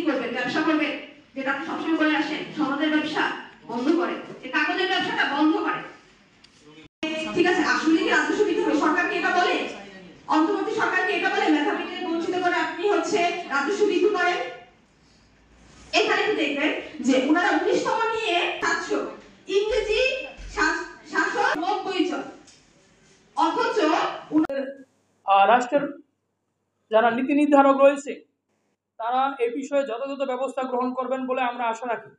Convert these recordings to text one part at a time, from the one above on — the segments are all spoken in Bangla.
করবেন, ব্যবসা করবেন, যেটা আপনি সবসময় করে আসেন, সমাজের ব্যবসা বন্ধ করে, যে কাগজের ব্যবসাটা বন্ধ করে। ঠিক আছে, আসলে কি রাজস্ব দিতে হবে? সরকারকে এটা বলে, অন্তর্বর্তী সরকারকে এটা বলে মেধাবীদের বঞ্চিত করে আপনি রাজস্ব বৃদ্ধি করেন? এখানে একটু দেখবেন যে ওনারা 19তম নিয়ে 700, ইংরেজি শাসক 90 জন, অথচ রাষ্ট্রের যারা নীতি নির্ধারক রয়েছে তারা এই বিষয়ে যথাযথ ব্যবস্থা গ্রহণ করবেন বলে আমরা আশা রাখি।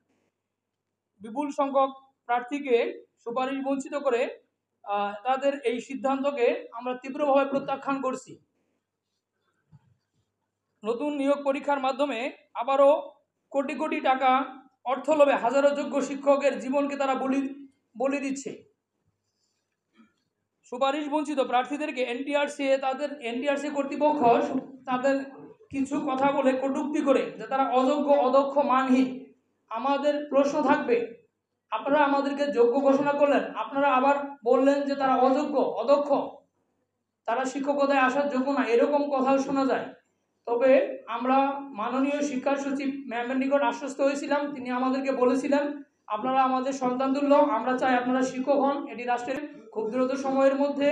বিপুল সংখ্যক প্রার্থীকে সুপারিশ বঞ্চিত করে তাদের এই সিদ্ধান্তকে আমরা তীব্রভাবে প্রত্যাখ্যান করছি। নতুন নিয়োগ পরীক্ষার মাধ্যমে আবারও কোটি কোটি টাকা অর্থ লোভে হাজারো যোগ্য শিক্ষকের জীবনকে তারা বলি দিচ্ছে। সুপারিশ বঞ্চিত প্রার্থীদেরকে এনটিআরসি কর্তৃপক্ষ তাদের কিছু কথা বলে কটূক্তি করে যে তারা অযোগ্য, অদক্ষ, মানহীন। আমাদের প্রশ্ন থাকবে, আপনারা আমাদেরকে যোগ্য ঘোষণা করলেন, আপনারা আবার বললেন যে তারা অযোগ্য, অদক্ষ, তারা শিক্ষকতায় আসার যোগ্য না, এরকম কথাও শোনা যায়। তবে আমরা মাননীয় শিক্ষা সচিব ম্যামের নিকট আশ্বস্ত হয়েছিলাম, তিনি আমাদেরকে বলেছিলেন আপনারা আমাদের সন্তানতুল্য, আমরা চাই আপনারা শিক্ষক হন। এটি রাষ্ট্রের খুব দ্রুত সময়ের মধ্যে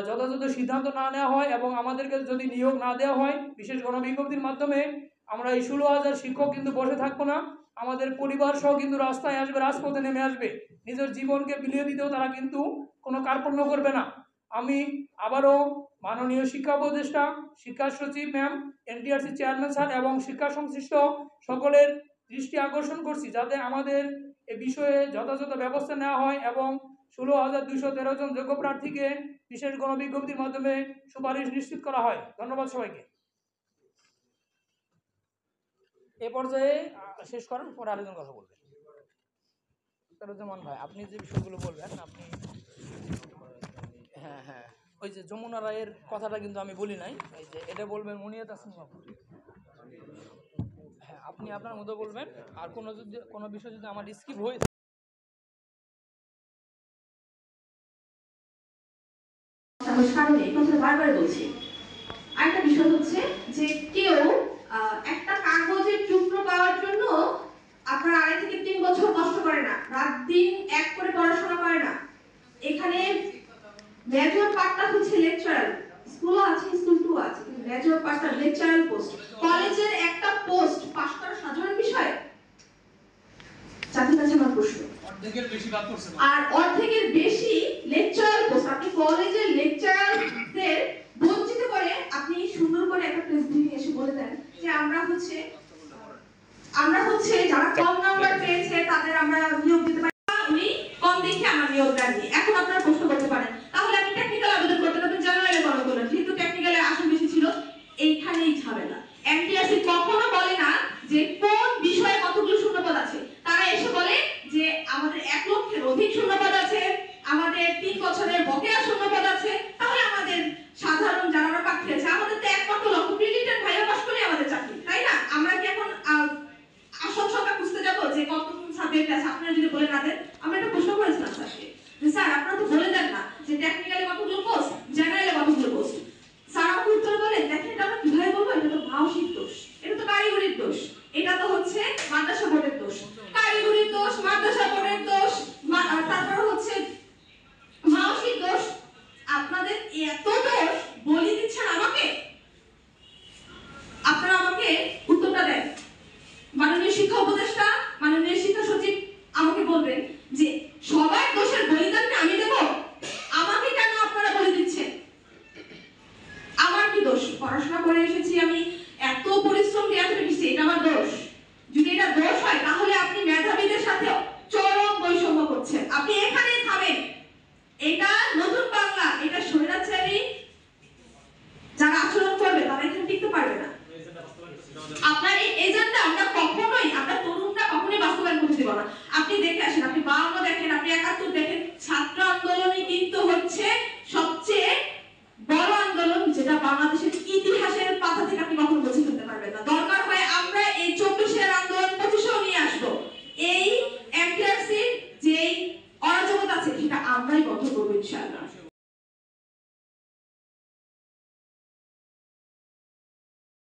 যথাযথ সিদ্ধান্ত না নেওয়া হয় এবং আমাদেরকে যদি নিয়োগ না দেওয়া হয় বিশেষ গণবিজ্ঞপ্তির মাধ্যমে, আমরা এই 16,000 শিক্ষক কিন্তু বসে থাকবো না। আমাদের পরিবার সহ কিন্তু রাস্তায় আসবে, রাজপথে নেমে আসবে। নিজের জীবনকে বিলিয়ে দিতেও তারা কিন্তু কোনো কার্পণ্য করবে না। আমি আবারও মাননীয় শিক্ষা উপদেষ্টা, শিক্ষা সচিব ম্যাম, এনটিআরসি চেয়ারম্যান স্যার এবং শিক্ষা সংশ্লিষ্ট সকলের দৃষ্টি আকর্ষণ করছি যাতে আমাদের এ বিষয়ে যথাযথ ব্যবস্থা নেওয়া হয় এবং 16,213 জন যোগ্য প্রার্থীকে বিশেষ গণবিজ্ঞপ্তির মাধ্যমে সুপারিশ নিশ্চিত করা হয়। ধন্যবাদ সবাইকে। এ পর্যায়ে শেষ করার পর আরেকজন কথা বলবেন। তারুজ্জামান ভাই, আপনি যে বিষয়গুলো বলবেন, আপনি হ্যাঁ ওই যে যমুনা রায়ের কথাটা কিন্তু আমি বলি নাই, এই যে এটা বলবেন মুনিয়াত হাসান বাবু। হ্যাঁ, আপনি আপনার মতো বলবেন। আর কোনো বিষয় যদি আমার স্কিপ হয়ে কারণে এই কথা বারবার বলছি। আরেকটা বিষয় হচ্ছে যে কেউ একটা কাগজের টুকরো পাওয়ার জন্য আপনার 2.5 থেকে 3 বছর কষ্ট করে না, রাত দিন এক করে পড়াশোনা করে না। এখানে মেজর পার্টটা হচ্ছে লেকচারার, স্কুল আছে, স্কুল 2 আছে, কিন্তু মেজর পার্টটা লেকচারার পোস্ট। কলেজের একটা পোস্ট পাস করা সাধারণ বিষয়? জাতির কাছে আমার প্রশ্ন। আর অর্ধেকের বেশি লেকচারার পোস্ট। আপনি কলেজের লেকচারারদের বঞ্চিত করে আপনি সুন্দর করে একটা প্রেস ব্রিফিং এসে বলে দেন যে আমরা যারা কম নাম্বার পেয়েছে তাদের আমরা নিয়োগ দিতে পারি, উনি কম দেখে আমরা নিয়োগ দেননি। এখন আপনারা প্রশ্ন করতে পারেন তাহলে আপনি টেকনিক্যাল আবেদন করতে পারেন, জেনারেলে কেন করলেন? যেহেতু টেকনিক্যালে আসন বেশি ছিল, এইখানেই ঝামেলা। এনটিআরসি কখনো বলে না যে কোন বিষয়ে কতগুলো শূন্যপদ আছে। তারা এসে বলে যে আমাদের 1 লক্ষের অধিক শূন্যপদ আছে, আমাদের 3 বছরের বকেয়া শূন্যপদ আছে। তাহলে আমাদের সাধারণ যারা প্রার্থী আছে, আমাদের তো 1 লক্ষ প্রিলিটের ভাইয়া পাস করে আমাদের চাকরি, তাই না? আমরা কি এখন আসন সংখ্যা খুঁজতে যাবো যে কত সাবজেক্ট আছে? আপনারা যদি বলে না দেন, আমরা একটা প্রশ্ন করেছিলাম স্যারকে যে স্যার আপনারা তো বলে দেন না যে টেকনিক্যালি কতগুলো পোস্ট, জেনারেল